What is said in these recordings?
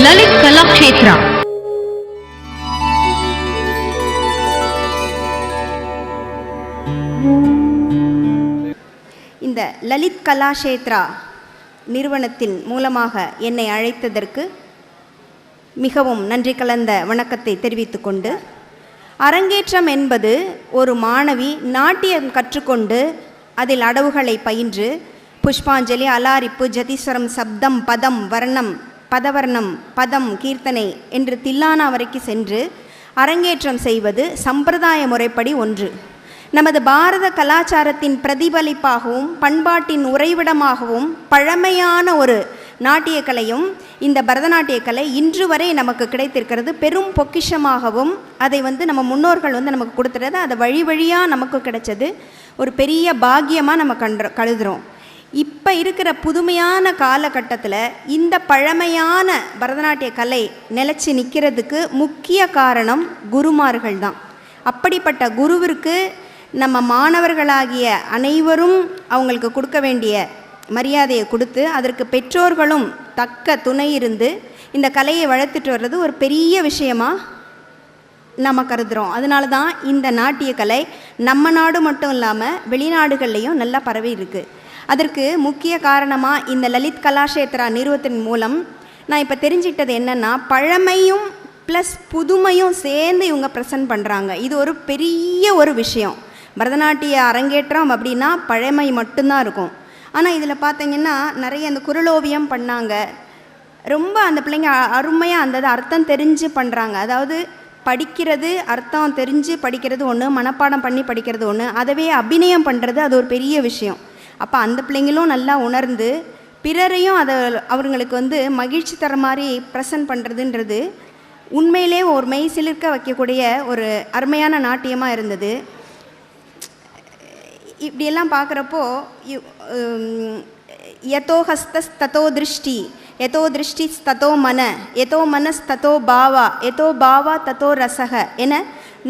லலித் கலாக்ஷேத்ரா. இந்த லலித் கலாக்ஷேத்ரா நிறுவனத்தின் மூலமாக என்னை அழைத்ததற்கு மிகவும் நன்றி கலந்த வணக்கத்தை தெரிவித்துக்கொண்டு, அரங்கேற்றம் என்பது ஒரு மாணவி நாட்டியம் கற்றுக்கொண்டு அதில் அடவுகளை பயின்று புஷ்பாஞ்சலி, அலாரிப்பு, ஜதிஸ்வரம், சப்தம், பதம், வர்ணம், பதவர்ணம், பதம், கீர்த்தனை என்று தில்லானா வரைக்கும் சென்று அரங்கேற்றம் செய்வது சம்பிரதாய முறைப்படி ஒன்று. நமது பாரத கலாச்சாரத்தின் பிரதிபலிப்பாகவும் பண்பாட்டின் உறைவிடமாகவும் பழமையான ஒரு நாட்டிய கலையும் இந்த பரதநாட்டிய கலை இன்று வரை நமக்கு கிடைத்திருக்கிறது. பெரும் பொக்கிஷமாகவும் அதை நம்ம முன்னோர்கள் நமக்கு கொடுத்துறது, அதை வழி வழியாக நமக்கு கிடைச்சது ஒரு பெரிய பாக்கியமாக நம்ம கருதுகிறோம். இப்போ இருக்கிற புதுமையான காலகட்டத்தில் இந்த பழமையான பரதநாட்டிய கலை நிலச்சி நிற்கிறதுக்கு முக்கிய காரணம் குருமார்கள் தான். அப்படிப்பட்ட குருவிற்கு நம்ம மாணவர்களாகிய அனைவரும் அவங்களுக்கு கொடுக்க வேண்டிய மரியாதையை கொடுத்து, அதற்கு பெற்றோர்களும் தக்க துணை இருந்து இந்த கலையை வளர்த்துட்டு வர்றது ஒரு பெரிய விஷயமாக நம்ம கருதுகிறோம். அதனால தான் இந்த நாட்டிய கலை நம்ம நாடு மட்டும் இல்லாமல் வெளிநாடுகள்லேயும் நல்லா பரவி இருக்குது. அதற்கு முக்கிய காரணமாக இந்த லலித் கலாக்ஷேத்ரா நிறுவனத்தின் மூலம் நான் இப்போ தெரிஞ்சிட்டது என்னென்னா, பழமையும் ப்ளஸ் புதுமையும் சேர்ந்து இவங்க ப்ரெசன்ட் பண்ணுறாங்க. இது ஒரு பெரிய ஒரு விஷயம். பரதநாட்டிய அரங்கேற்றம் அப்படின்னா பழமை மட்டும்தான் இருக்கும். ஆனால் இதில் பார்த்தீங்கன்னா நிறைய அந்த குரலோவியம் பண்ணாங்க. ரொம்ப அந்த பிள்ளைங்க அருமையாக அந்த அர்த்தம் தெரிஞ்சு பண்ணுறாங்க. அதாவது படிக்கிறது, அர்த்தம் தெரிஞ்சு படிக்கிறது ஒன்று, மனப்பாடம் பண்ணி படிக்கிறது ஒன்று, அதவே அபிநயம் பண்ணுறது அது ஒரு பெரிய விஷயம். அப்போ அந்த பிள்ளைங்களும் நல்லா உணர்ந்து பிறரையும் அதை அவங்களுக்கு மகிழ்ச்சி தர மாதிரி ப்ரெசன்ட் பண்ணுறதுன்றது உண்மையிலே ஒரு மெய் சிலிர்க்க வைக்கக்கூடிய ஒரு அருமையான நாட்டியமாக இருந்தது. இப்படியெல்லாம் பார்க்குறப்போ யதோ ஹஸ்தஸ் ததோ திருஷ்டி, யதோ திருஷ்டி ததோ மன, யதோ மனஸ் ததோ பாவா, யதோ பாவா ததோ ரசக என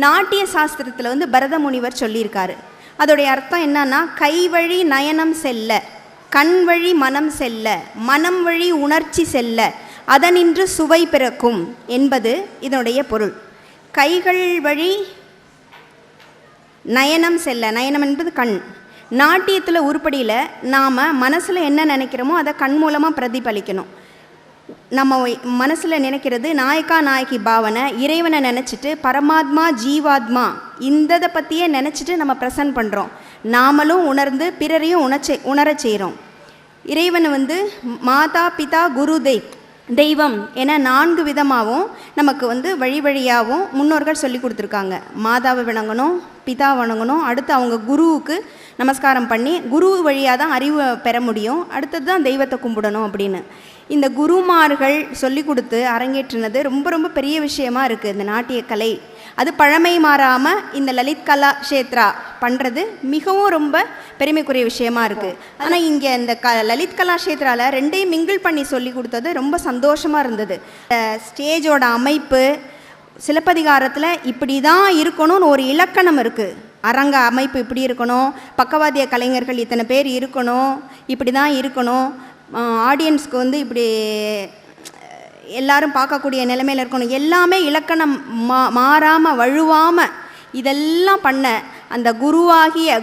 நாட்டிய சாஸ்திரத்தில் பரத முனிவர் சொல்லியிருக்காரு. அதோடைய அர்த்தம் என்னன்னா, கை வழி நயனம் செல்ல, கண் வழி மனம் செல்ல, மனம் வழி உணர்ச்சி செல்ல, அதனின்று சுவை பிறக்கும் என்பது இதனுடைய பொருள். கைகள் வழி நயனம் செல்ல, நயனம் என்பது கண். நாட்டியத்தில் உருப்படியில் நாம் மனசில் என்ன நினைக்கிறோமோ அதை கண் மூலமாக பிரதிபலிக்கணும். நம்ம மனசில் நினைக்கிறது நாயக்கா நாயகி பாவனை, இறைவனை நினச்சிட்டு பரமாத்மா ஜீவாத்மா இந்த பற்றியே நினச்சிட்டு நம்ம ப்ரெசன்ட் பண்ணுறோம். நாமளும் உணர்ந்து பிறரையும் உணரச் செய்கிறோம். இறைவனை மாதா பிதா குரு தெய்வம் என 4 விதமாகவும் நமக்கு வழி வழியாகவும் முன்னோர்கள் சொல்லி கொடுத்துருக்காங்க. மாதாவை வணங்கணும், பிதா வணங்கணும், அடுத்து அவங்க குருவுக்கு நமஸ்காரம் பண்ணி குரு வழியாக தான் அறிவை பெற முடியும், அடுத்தது தான் தெய்வத்தை கும்பிடணும் அப்படின்னு இந்த குருமார்கள் சொல்லி கொடுத்து அரங்கேற்றினது ரொம்ப ரொம்ப பெரிய விஷயமா இருக்குது இந்த நாட்டிய கலை. அது பழமை மாறாமல் இந்த லலித் கலாக்ஷேத்ரா பண்ணுறது மிகவும் ரொம்ப பெருமைக்குரிய விஷயமா இருக்குது. ஆனால் இங்கே இந்த லலித் கலாக்ஷேத்ராவில் ரெண்டையும் மிங்கிள் பண்ணி சொல்லி கொடுத்தது ரொம்ப சந்தோஷமாக இருந்தது. ஸ்டேஜோட அமைப்பு, சிலப்பதிகாரத்தில் இப்படி தான் இருக்கணும்னு ஒரு இலக்கணம் இருக்குது. அரங்க அமைப்பு இப்படி இருக்கணும், பக்கவாத்திய கலைஞர்கள் இத்தனை பேர் இருக்கணும், இப்படி தான் இருக்கணும், ஆடியன்ஸ்க்கு இப்படி எல்லாரும் பார்க்கக்கூடிய நிலைமையில் இருக்கணும், எல்லாமே இலக்கணம் மாறாமல் வழுவாமல் இதெல்லாம் பண்ண அந்த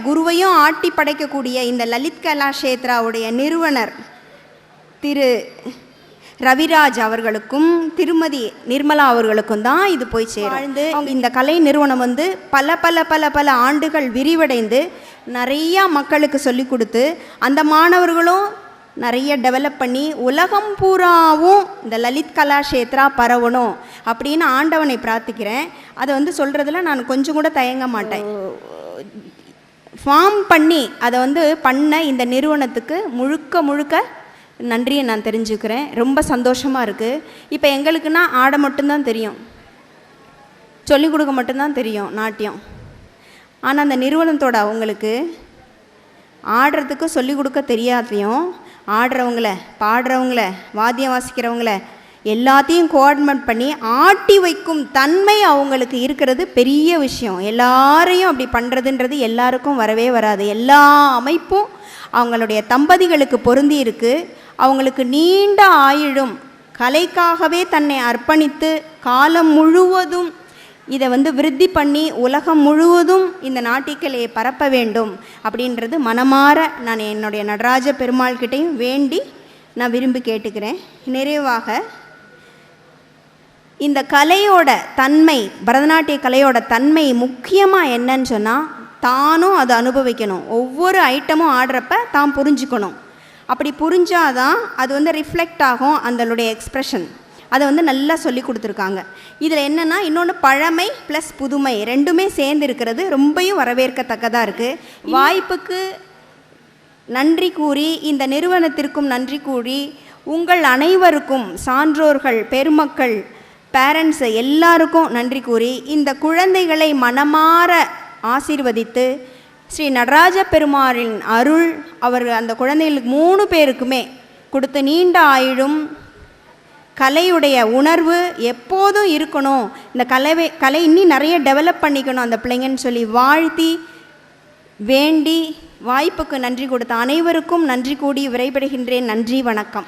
குருவையும் ஆட்டி படைக்கக்கூடிய இந்த லலித் கலாக்ஷேத்ராவுடைய நிறுவனர் திரு ரவிராஜ் அவர்களுக்கும் திருமதி நிர்மலா அவர்களுக்கும் தான் இது போய் சேர்ந்து இந்த கலை நிறுவனம் பல பல பல பல ஆண்டுகள் விரிவடைந்து நிறையா மக்களுக்கு சொல்லி கொடுத்து அந்த மாணவர்களும் நிறைய டெவலப் பண்ணி உலகம் பூராவும் இந்த லலித் கலாக்ஷேத்ரா பரவணும் அப்படின்னு ஆண்டவனை பிரார்த்திக்கிறேன். அதை சொல்கிறதுல நான் கொஞ்சம் கூட தயங்க மாட்டேன். ஃபார்ம் பண்ணி அதை பண்ண இந்த நிறுவனத்துக்கு முழுக்க முழுக்க நன்றியை நான் தெரிஞ்சுக்கிறேன். ரொம்ப சந்தோஷமாக இருக்குது. இப்போ எங்களுக்குன்னா ஆட மட்டும்தான் தெரியும், சொல்லிக் கொடுக்க மட்டும்தான் தெரியும் நாட்டியம். ஆனால் அந்த நிறுவனத்தோட அவங்களுக்கு ஆடுறதுக்கு சொல்லிக் கொடுக்க தெரியாதையும் ஆடுறவங்கள, பாடுறவங்கள, வாத்தியம் வாசிக்கிறவங்கள எல்லாத்தையும் கோஆர்டினேட் பண்ணி ஆட்டி வைக்கும் தன்மை அவங்களுக்கு இருக்கிறது பெரிய விஷயம். எல்லாரையும் அப்படி பண்ணுறதுன்றது எல்லாருக்கும் வரவே வராது. எல்லா அமைப்பும் அவங்களுடைய தம்பதிகளுக்கு பொருந்தி இருக்குது. அவங்களுக்கு நீண்ட ஆயுளும் கலைக்காகவே தன்னை அர்ப்பணித்து காலம் முழுவதும் இதை விருத்தி பண்ணி உலகம் முழுவதும் இந்த நாட்டிக்கலையை பரப்ப வேண்டும் அப்படின்றது மனமாற நான் என்னுடைய நடராஜ பெருமாள்கிட்டையும் வேண்டி நான் விரும்பி கேட்டுக்கிறேன். நிறைவாக இந்த கலையோட தன்மை, பரதநாட்டிய கலையோட தன்மை முக்கியமாக என்னன்னு சொன்னால், தானும் அதை அனுபவிக்கணும். ஒவ்வொரு ஐட்டமும் ஆடுறப்ப தான் புரிஞ்சுக்கணும். அப்படி புரிஞ்சாதான் அது ரிஃப்ளெக்ட் ஆகும் அதனுடைய எக்ஸ்ப்ரெஷன். அதை நல்லா சொல்லி கொடுத்துருக்காங்க. இதில் என்னென்னா, இன்னொன்று பழமை ப்ளஸ் புதுமை ரெண்டுமே சேர்ந்து இருக்கிறது ரொம்பவும் வரவேற்கத்தக்கதாக இருக்குது. வாய்ப்புக்கு நன்றி கூறி, இந்த நிறுவனத்திற்கும் நன்றி கூறி, உங்கள் அனைவருக்கும் சான்றோர்கள், பெருமக்கள், பேரண்ட்ஸு எல்லாருக்கும் நன்றி கூறி, இந்த குழந்தைகளை மனமாற ஆசீர்வதித்து ஸ்ரீ நடராஜ பெருமாளின் அருள் அவர் அந்த குழந்தைகளுக்கு 3 பேருக்குமே கொடுத்த நீண்ட ஆயுளும் கலையுடைய உணர்வு எப்போதும் இருக்கணும், இந்த கலை இன்னும் நிறைய டெவலப் பண்ணிக்கணும் அந்த பிள்ளைங்கன்னு சொல்லி வாழ்த்தி வேண்டி வாய்ப்புக்கு நன்றி கொடுத்த அனைவருக்கும் நன்றி கூடி விடைபெறுகின்றேன். நன்றி, வணக்கம்.